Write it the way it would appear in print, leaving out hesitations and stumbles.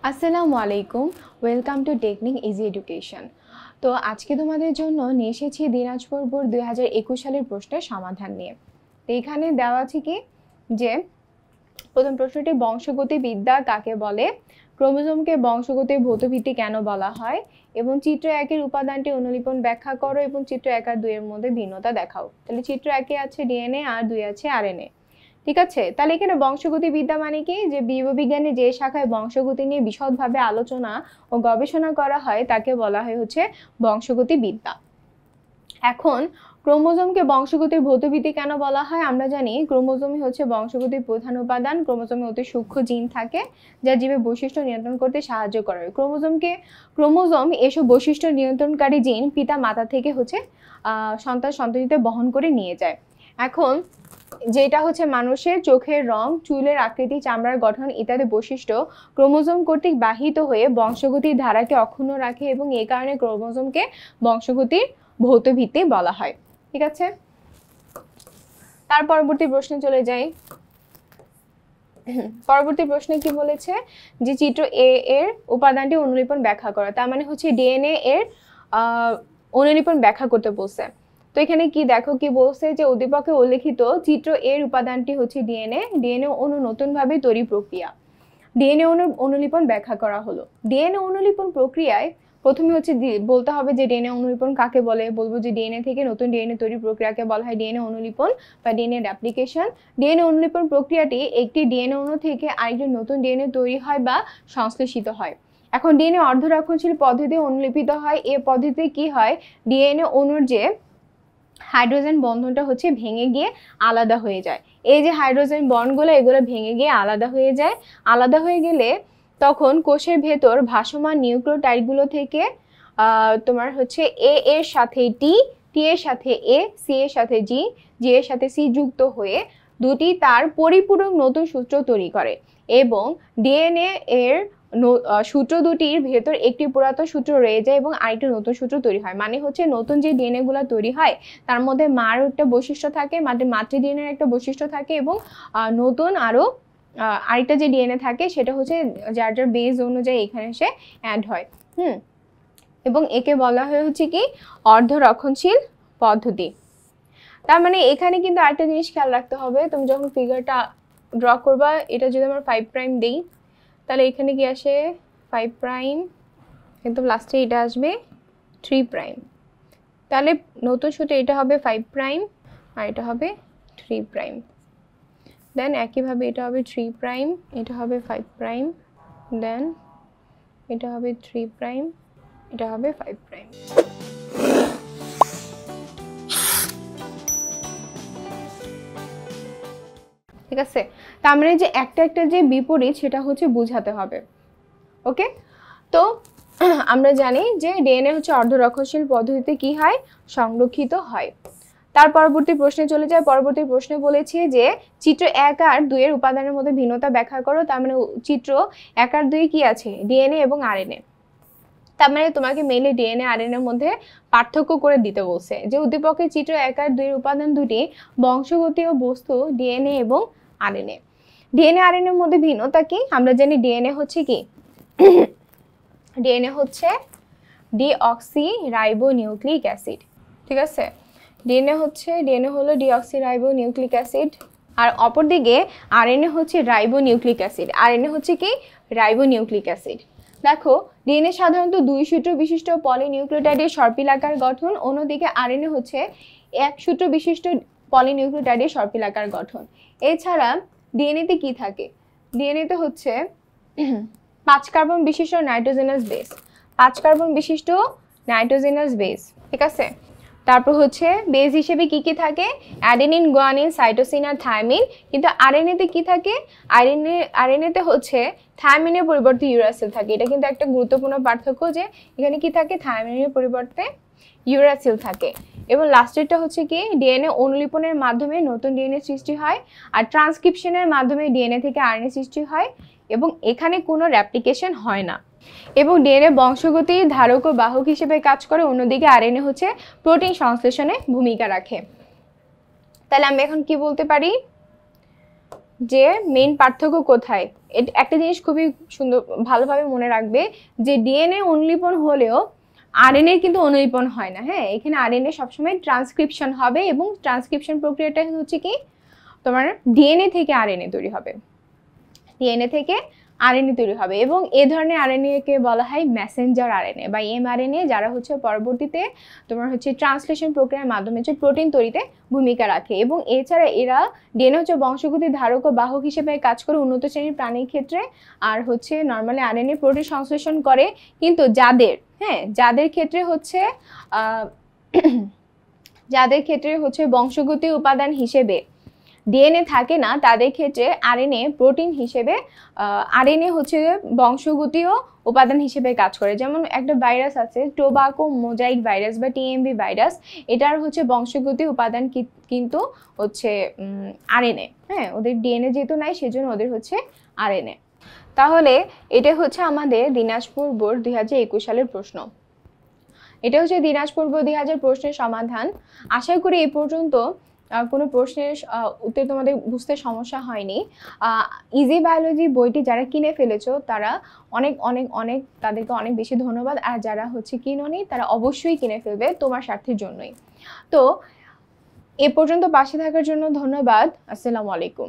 আসসালামু আলাইকুম, welcome to technique easy education. তো আজকে তোমাদের জন্য নিয়ে এসেছি দিনাজপুর বোর্ড 2021 সালের প্রশ্নের সমাধান নিয়ে। তো এখানে দেওয়া আছে কি যে প্রথম প্রশ্নটি বংশগতিবিদ্যা কাকে বলে, ক্রোমোজোমকে বংশগতির ভৌতভিত্তি কেন বলা হয়, এবং চিত্র 1-এর উপাদানটি অনুলিপন ব্যাখ্যা করো এবং চিত্র 1 আর 2 এর মধ্যে ভিন্নতা দেখাও। তাহলে চিত্র 1-এ আছে ডিএনএ আর 2-এ আছে আরএনএ। ঠিক আছে, তাহলে এখানে বংশগতিবিদ্যা মানে কি, যে জীববিজ্ঞানে যে শাখায় বংশগতি নিয়ে বিশদভাবে আলোচনা ও গবেষণা করা হয় তাকে বলা হয় হচ্ছে বংশগতিবিদ্যা। এখন ক্রোমোজোমকে বংশগতির ভৌতভিত্তি কেন বলা হয়, আমরা জানি ক্রোমোজোমই হচ্ছে বংশগতির প্রধান উপাদান। ক্রোমোজোমে অতি সূক্ষ্ম জিন থাকে যা জীবের বৈশিষ্ট্য নিয়ন্ত্রণ করতে সাহায্য করে। ক্রোমোজোম এসব বৈশিষ্ট্য নিয়ন্ত্রণকারী জিন পিতা মাতা থেকে হচ্ছে সন্তানদের বহন করে নিয়ে যায়। এখন যেটা হচ্ছে মানুষের চোখের রং, চুলের আকৃতি, চামড়ার গঠন ইত্যাদি বৈশিষ্ট্য ক্রোমোজোম কর্তৃক বাহিত হয়ে বংশগতির ধারাকে অক্ষুণ্ণ রাখে এবং এই কারণে ক্রোমোজোমকে বংশগতির ভৌতভিত্তি বলা হয়। ঠিক আছে, তার পরবর্তী প্রশ্নে চলে যাই। পরবর্তী প্রশ্নে কি বলেছে যে চিত্র এ এর উপাদানটি অনুলিপন ব্যাখ্যা করা, তার মানে হচ্ছে ডিএনএ এর অনুলিপন ব্যাখ্যা করতে বলছে। তো এখানে কি দেখো কি বলছে যে উদ্দীপকে উল্লেখিত চিত্র এর উপাদানটি হচ্ছে ডিএনএ অণু নতুন ভাবে তৈরি প্রক্রিয়া। ডিএনএ অনুলিপন ব্যাখ্যা করা হলো। ডিএনএ অনুলিপন প্রক্রিয়ায় প্রথমে হচ্ছে বলতে হবে যে ডিএনএ অনুলিপন কাকে বলে। বলবো যে ডিএনএ থেকে নতুন ডিএনএ তৈরি প্রক্রিয়াকে বলা হয় ডিএনএ অনুলিপন বা ডিএনএ রেপ্লিকেশন। ডিএনএ অনুলিপন প্রক্রিয়াটি একটি ডিএনএ অণু থেকে আরেকটি নতুন ডিএনএ তৈরি হয় বা সংশ্লেষিত হয়। এখন ডিএনএ অর্ধরক্ষণশীল পদ্ধতিতে অনুলিপিত হয়। এই পদ্ধতিতে কি হয়, ডিএনএ অণুর যে হাইড্রোজেন বন্ধনটা হচ্ছে ভেঙে গিয়ে আলাদা হয়ে যায়। এই যে হাইড্রোজেন বন্ডগুলো এগুলো ভেঙে গিয়ে আলাদা হয়ে যায়। আলাদা হয়ে গেলে তখন কোষের ভেতর ভাসমান নিউক্লিওটাইডগুলো থেকে তোমার হচ্ছে এ এর সাথে টি, টি এর সাথে এ, সি এর সাথে জি, জি এর সাথে সি যুক্ত হয়ে দুটি তার পরিপূরক নতুন সূত্র তৈরি করে এবং ডিএনএ এর সূত্র দুটির ভেতর একটি পুরাতন সূত্র রয়ে যায় এবং আরেকটি নতুন সূত্র তৈরি হয়। মানে হচ্ছে নতুন যে ডিএনএ গুলো তৈরি হয় তার মধ্যে মার একটা বৈশিষ্ট্য থাকে, মাতৃ ডিএনএর একটা বৈশিষ্ট্য থাকে এবং নতুন আরো আরেকটা যে ডিএনএ থাকে সেটা হচ্ছে যার যার বেস অনুযায়ী এখানে এসে অ্যাড হয়। এবং একে বলা হয় হচ্ছে কি অর্ধরক্ষণশীল পদ্ধতি। তার মানে এখানে কিন্তু আরেকটা জিনিস খেয়াল রাখতে হবে, তুমি যখন ফিগারটা ড্র করবা, এটা যদি আমরা 5 প্রাইম দেই তাহলে এখানে কি আসে 5 প্রাইম, কিন্তু লাস্টে এটা আসবে 3 প্রাইম। তাহলে নতুন সূত্রে এটা হবে 5 প্রাইম আর এটা হবে 3 প্রাইম। দেন একইভাবে এটা হবে 3 প্রাইম, এটা হবে 5 প্রাইম, দেন এটা হবে 3 প্রাইম, এটা হবে 5 প্রাইম। ঠিক আছে, তার মানে যে একটা একটা যে বিপরীত সেটা হচ্ছে বুঝাতে হবে। ওকে, তো আমরা জানি যে ডিএনএ হচ্ছে অর্ধরক্ষণশীল পদ্ধতিতে কি হয়, সংরক্ষিত হয়। তার পরবর্তী প্রশ্নে চলে যায়। পরবর্তী প্রশ্নে বলেছে যে চিত্র 1 আর 2 এর উপাদানের মধ্যে ভিন্নতা ব্যাখ্যা করো। তার মানে চিত্র 1 আর 2 কি আছে, ডিএনএ এবং আরএনএ। তার মানে তোমাকে মেইনলি ডিএনএ আরএনএ এর মধ্যে পার্থক্য করে দিতে বলছে যে উদ্দীপকে চিত্র 1 আর 2 এর উপাদান দুটি বংশগতীয় বস্তু ডিএনএ এবং আরএনএ। ডিএনএ আরএনএ এর মধ্যে ভিন্নতা কি, আমরা জানি ডিএনএ হচ্ছে কি, ডিএনএ হচ্ছে ডিঅক্সিরাইবোনিউক্লিক অ্যাসিড। ঠিক আছে, ডিএনএ হলো ডিঅক্সিরাইবোনিউক্লিক অ্যাসিড, আর অপরদিকে আরএনএ হচ্ছে রাইবোনিউক্লিক অ্যাসিড। আরএনএ হচ্ছে কি রাইবোনিউক্লিক অ্যাসিড। দেখো ডিএনএ সাধারণত 2 সূত্র বিশিষ্ট পলিনিউক্লিওটাইডের সর্পিলাকার গঠন, অন্যদিকে আরএনএ হচ্ছে 1 সূত্র বিশিষ্ট পলিনিউক্লিওটাইডের সর্পিলাকার গঠন। এছাড়া ডিএনএতে কি থাকে, ডিএনএতে হচ্ছে 5 কার্বন বিশিষ্ট নাইট্রোজেনাস বেস, 5 কার্বন বিশিষ্ট নাইট্রোজেনাস বেস। ঠিক আছে, তারপর হচ্ছে বেস হিসেবে কি কি থাকে, অ্যাডেনিন, গুয়ানিন, সাইটোসিন আর থাইমিন। কিন্তু আরএনএতে কি থাকে, আরএনএতে হচ্ছে থাইমিনের পরিবর্তে ইউরাসিল থাকে। এটা কিন্তু একটা গুরুত্বপূর্ণ পার্থক্য যে এখানে কি থাকে, থাইমিনের পরিবর্তে ইউরাসিল থাকে। এবং লাস্টেরটা হচ্ছে কি ডিএনএ অনুলিপনের মাধ্যমে নতুন ডিএনএ সৃষ্টি হয় আর ট্রান্সক্রিপশনের মাধ্যমে ডিএনএ থেকে আরএনএ সৃষ্টি হয় এবং এখানে কোনো রেপ্লিকেশন হয় না। এবং ডিএনএ বংশগতির ধারক ও বাহক হিসেবে কাজ করে, অন্যদিকে আরএনএ হচ্ছে প্রোটিন সংশ্লেষণে ভূমিকা রাখে। তাহলে আমি এখন কি বলতে পারি, যে মেইন পার্থক্য কোথায়, একটা জিনিস খুবই সুন্দর ভালোভাবে মনে রাখবে যে ডিএনএ অনুলিপন হলেও আরএনএ কিন্তু অনুলিপন হয় না। হ্যাঁ, এখানে আরএনএ সবসময় ট্রান্সক্রিপশন হবে এবং ট্রান্সক্রিপশন প্রক্রিয়াটা হচ্ছে কি তোমার ডিএনএ থেকে আরএনএ তৈরি হবে, ডিএনএ থেকে আরএনএ তৈরি হবে এবং এই ধরনের আরএনএ কে বলা হয় মেসেঞ্জার আরএনএ বা এমআরএনএ, যারা হচ্ছে পরবর্তীতে তোমার হচ্ছে ট্রান্সলেশন প্রক্রিয়ার মাধ্যমে হচ্ছে প্রোটিন তৈরিতে ভূমিকা রাখে। এবং এছাড়া এরা ডিএনএ হচ্ছে বংশগতির ধারক ও বাহক হিসেবে কাজ করে উন্নত শ্রেণীর প্রাণীর ক্ষেত্রে, আর হচ্ছে নর্মালি আরএনএ প্রোটিন সংশ্লেষণ করে। কিন্তু যাদের ক্ষেত্রে হচ্ছে যাদের ক্ষেত্রে হচ্ছে বংশগতি উপাদান হিসেবে ডিএনএ থাকে না, তাদের ক্ষেত্রে আরএনএ প্রোটিন হিসেবে আরএনএ হচ্ছে বংশগতীয় উপাদান হিসেবে কাজ করে। যেমন একটা ভাইরাস আছে টোবাকো মোজাইক ভাইরাস বা টিএমভি ভাইরাস, এটার হচ্ছে বংশগতি উপাদান কিন্তু হচ্ছে আরএনএ। হ্যাঁ, ওদের ডিএনএ যেহেতু নাই সেজন্য ওদের হচ্ছে আরএনএ। তাহলে এটা হচ্ছে আমাদের দিনাজপুর বোর্ড 2021 সালের প্রশ্ন। এটা হচ্ছে দিনাজপুর বোর্ড 2000 প্রশ্নের সমাধান। আশা করি এই পর্যন্ত কোনো প্রশ্নের উত্তর তোমাদের বুঝতে সমস্যা হয়নি। ইজি বায়োলজি বইটি যারা কিনে ফেলেছো তারা অনেক অনেক অনেক তাদেরকে অনেক বেশি ধন্যবাদ, আর যারা হচ্ছে কিনোনি তারা অবশ্যই কিনে ফেলবে তোমার স্বার্থের জন্যই। তো এ পর্যন্ত পাশে থাকার জন্য ধন্যবাদ। আসসালামু আলাইকুম।